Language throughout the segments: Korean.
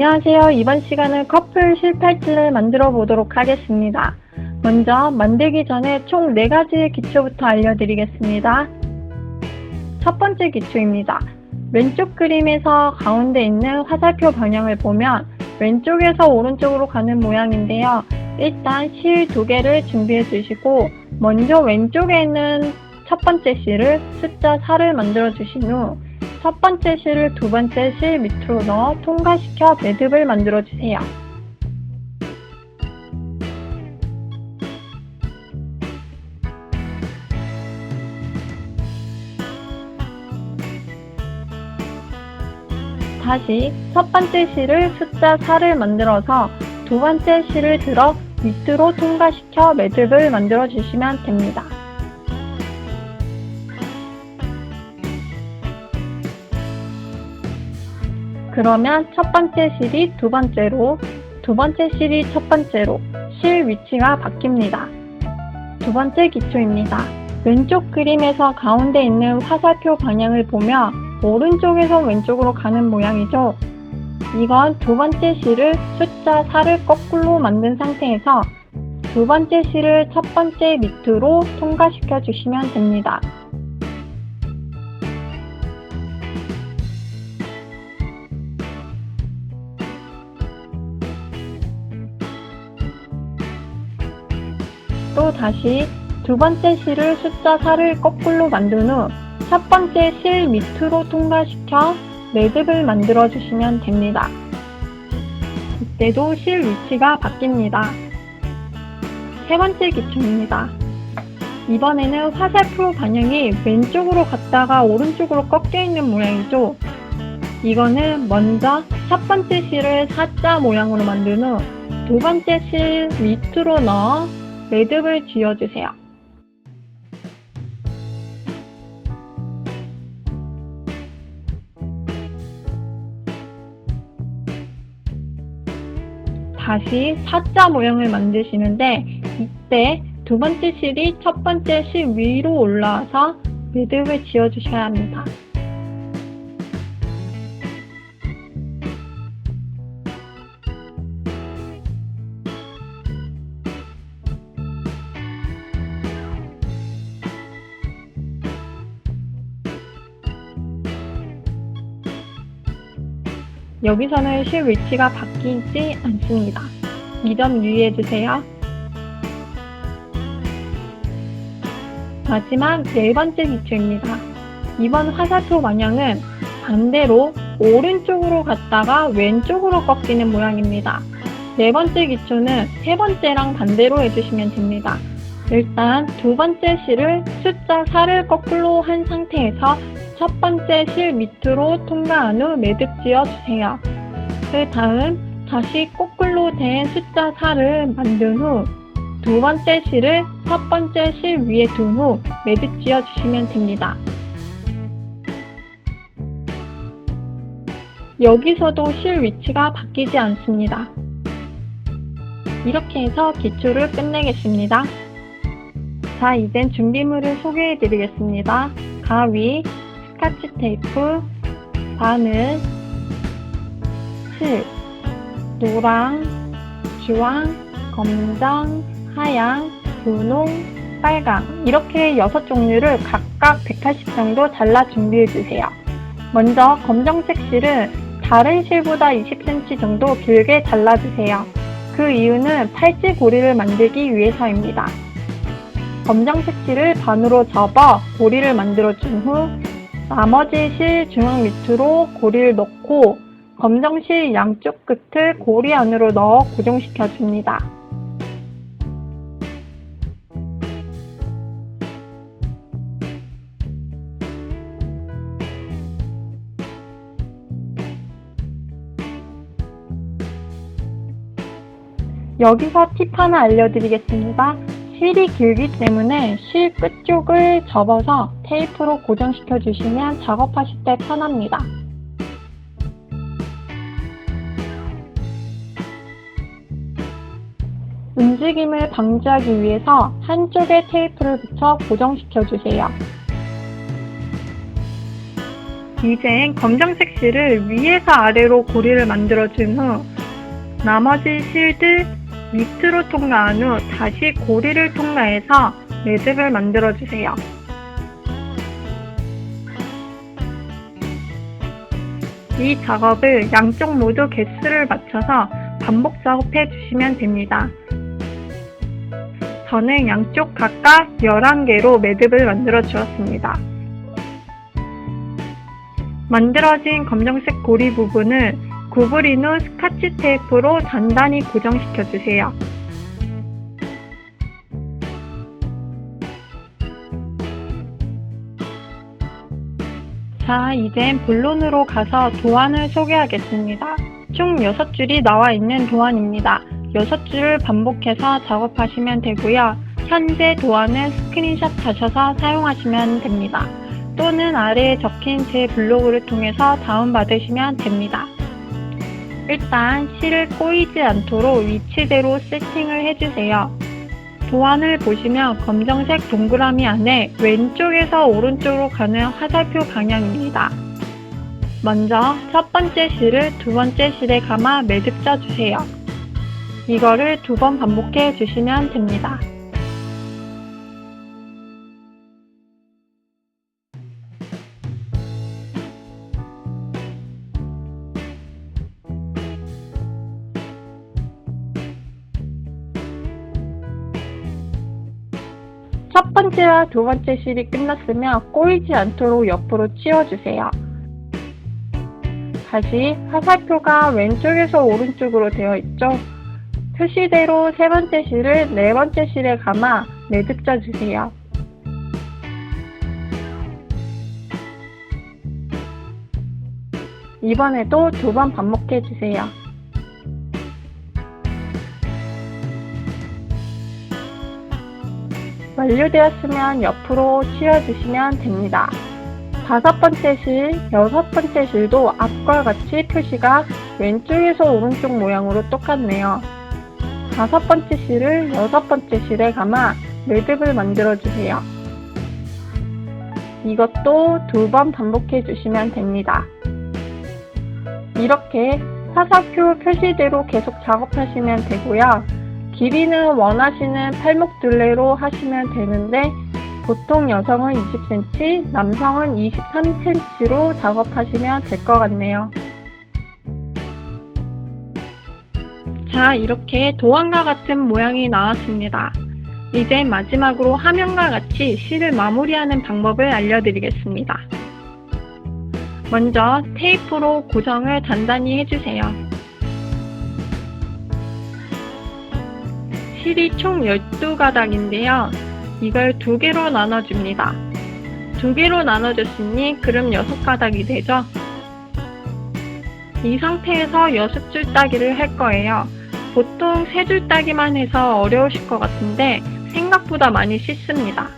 안녕하세요. 이번 시간은 커플 실팔찌를 만들어 보도록 하겠습니다. 먼저 만들기 전에 총 4가지의 기초부터 알려드리겠습니다. 첫 번째 기초입니다. 왼쪽 그림에서 가운데 있는 화살표 방향을 보면 왼쪽에서 오른쪽으로 가는 모양인데요. 일단 실 2개를 준비해 주시고 먼저 왼쪽에 있는 첫 번째 실을 숫자 4를 만들어 주신 후 첫 번째 실을 두 번째 실 밑으로 넣어 통과시켜 매듭을 만들어 주세요. 다시 첫 번째 실을 숫자 4를 만들어서 두 번째 실을 들어 밑으로 통과시켜 매듭을 만들어 주시면 됩니다. 그러면 첫 번째 실이 두 번째로, 두 번째 실이 첫 번째로 실 위치가 바뀝니다. 두 번째 기초입니다. 왼쪽 그림에서 가운데 있는 화살표 방향을 보면 오른쪽에서 왼쪽으로 가는 모양이죠. 이건 두 번째 실을 숫자 4를 거꾸로 만든 상태에서 두 번째 실을 첫 번째 밑으로 통과시켜 주시면 됩니다. 또 다시 두 번째 실을 숫자 4를 거꾸로 만든 후 첫 번째 실 밑으로 통과시켜 매듭을 만들어 주시면 됩니다. 이때도 실 위치가 바뀝니다. 세 번째 기초입니다. 이번에는 화살표 방향이 왼쪽으로 갔다가 오른쪽으로 꺾여 있는 모양이죠. 이거는 먼저 첫 번째 실을 사자 모양으로 만든 후 두 번째 실 밑으로 넣어 매듭을 지어주세요. 다시 사자 모양을 만드시는데 이때 두 번째 실이 첫 번째 실 위로 올라와서 매듭을 지어주셔야 합니다. 여기서는 실 위치가 바뀌지 않습니다. 이 점 유의해주세요. 마지막 네 번째 기초입니다. 이번 화살표 방향은 반대로 오른쪽으로 갔다가 왼쪽으로 꺾이는 모양입니다. 네 번째 기초는 세 번째랑 반대로 해주시면 됩니다. 일단 두 번째 실을 숫자 4를 거꾸로 한 상태에서 첫 번째 실 밑으로 통과한 후 매듭 지어주세요. 그 다음 다시 거꾸로 된 숫자 4를 만든 후 두 번째 실을 첫 번째 실 위에 둔 후 매듭 지어주시면 됩니다. 여기서도 실 위치가 바뀌지 않습니다. 이렇게 해서 기초를 끝내겠습니다. 자, 이젠 준비물을 소개해 드리겠습니다. 가위, 스카치 테이프, 바늘, 실, 노랑, 주황, 검정, 하양, 분홍, 빨강 이렇게 6종류를 각각 180 정도 잘라 준비해 주세요. 먼저 검정색 실을 다른 실보다 20cm 정도 길게 잘라주세요. 그 이유는 팔찌 고리를 만들기 위해서입니다. 검정색 실을 반으로 접어 고리를 만들어 준 후 나머지 실 중앙 밑으로 고리를 넣고 검정 실 양쪽 끝을 고리 안으로 넣어 고정시켜 줍니다. 여기서 팁 하나 알려드리겠습니다. 실이 길기 때문에 실 끝쪽을 접어서 테이프로 고정시켜 주시면 작업하실 때 편합니다. 움직임을 방지하기 위해서 한쪽에 테이프를 붙여 고정시켜 주세요. 이젠 검정색 실을 위에서 아래로 고리를 만들어준 후 나머지 실들 밑으로 통과한 후 다시 고리를 통과해서 매듭을 만들어주세요. 이 작업을 양쪽 모두 개수를 맞춰서 반복 작업해 주시면 됩니다. 저는 양쪽 각각 11개로 매듭을 만들어 주었습니다. 만들어진 검정색 고리 부분을 구부린 후 스카치 테이프로 단단히 고정시켜 주세요. 자, 이젠 본론으로 가서 도안을 소개하겠습니다. 총 6줄이 나와 있는 도안입니다. 6줄을 반복해서 작업하시면 되고요. 현재 도안은 스크린샷 하셔서 사용하시면 됩니다. 또는 아래에 적힌 제 블로그를 통해서 다운받으시면 됩니다. 일단 실을 꼬이지 않도록 위치대로 세팅을 해주세요. 도안을 보시면 검정색 동그라미 안에 왼쪽에서 오른쪽으로 가는 화살표 방향입니다. 먼저 첫 번째 실을 두 번째 실에 감아 매듭 쪄주세요. 이거를 2번 반복해 주시면 됩니다. 첫 번째와 두 번째 실이 끝났으면 꼬이지 않도록 옆으로 치워주세요. 다시 화살표가 왼쪽에서 오른쪽으로 되어 있죠? 표시대로 세 번째 실을 네 번째 실에 감아 매듭 쪄주세요. 이번에도 2번 반복해주세요. 완료되었으면 옆으로 치워주시면 됩니다. 5번째 실, 6번째 실도 앞과 같이 표시가 왼쪽에서 오른쪽 모양으로 똑같네요. 5번째 실을 6번째 실에 감아 매듭을 만들어주세요. 이것도 2번 반복해 주시면 됩니다. 이렇게 화살표 표시대로 계속 작업하시면 되고요. 길이는 원하시는 팔목둘레로 하시면 되는데 보통 여성은 20cm, 남성은 23cm로 작업하시면 될 것 같네요. 자, 이렇게 도안과 같은 모양이 나왔습니다. 이제 마지막으로 화면과 같이 실을 마무리하는 방법을 알려드리겠습니다. 먼저 테이프로 고정을 단단히 해주세요. 실이 총 12가닥인데요. 이걸 2개로 나눠줍니다. 2개로 나눠줬으니 그럼 6가닥이 되죠? 이 상태에서 6줄 따기를 할 거예요. 보통 3줄 따기만 해서 어려우실 것 같은데 생각보다 많이 쉽습니다.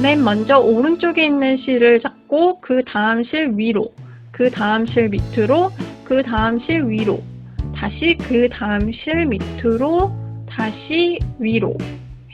맨 먼저 오른쪽에 있는 실을 잡고 그 다음 실 위로, 그 다음 실 밑으로, 그 다음 실 위로, 다시 그 다음 실 밑으로, 다시 위로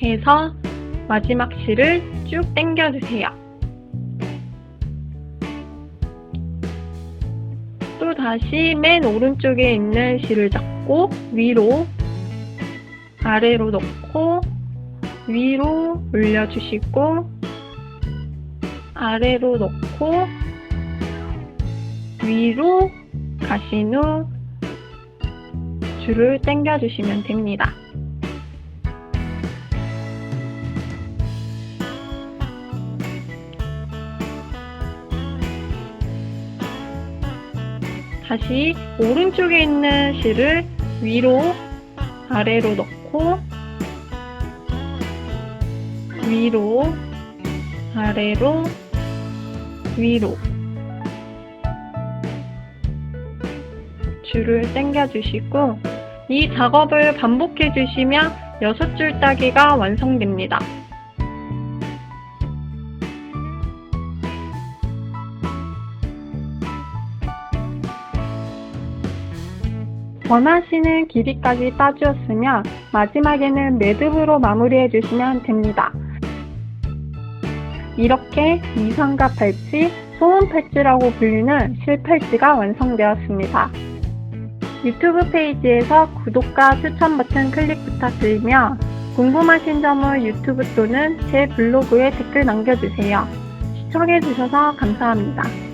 해서 마지막 실을 쭉 당겨주세요. 또 다시 맨 오른쪽에 있는 실을 잡고 위로, 아래로 넣고 위로 올려주시고 아래로 넣고 위로 가신 후 줄을 당겨주시면 됩니다. 다시 오른쪽에 있는 실을 위로 아래로 넣고 위로 아래로 위로 줄을 당겨주시고 이 작업을 반복해 주시면 6줄 따기가 완성됩니다. 원하시는 길이까지 따주었으면 마지막에는 매듭으로 마무리해 주시면 됩니다. 이렇게 이상과 팔찌, 소원 팔찌라고 불리는 실팔찌가 완성되었습니다. 유튜브 페이지에서 구독과 추천 버튼 클릭 부탁드리며 궁금하신 점은 유튜브 또는 제 블로그에 댓글 남겨주세요. 시청해주셔서 감사합니다.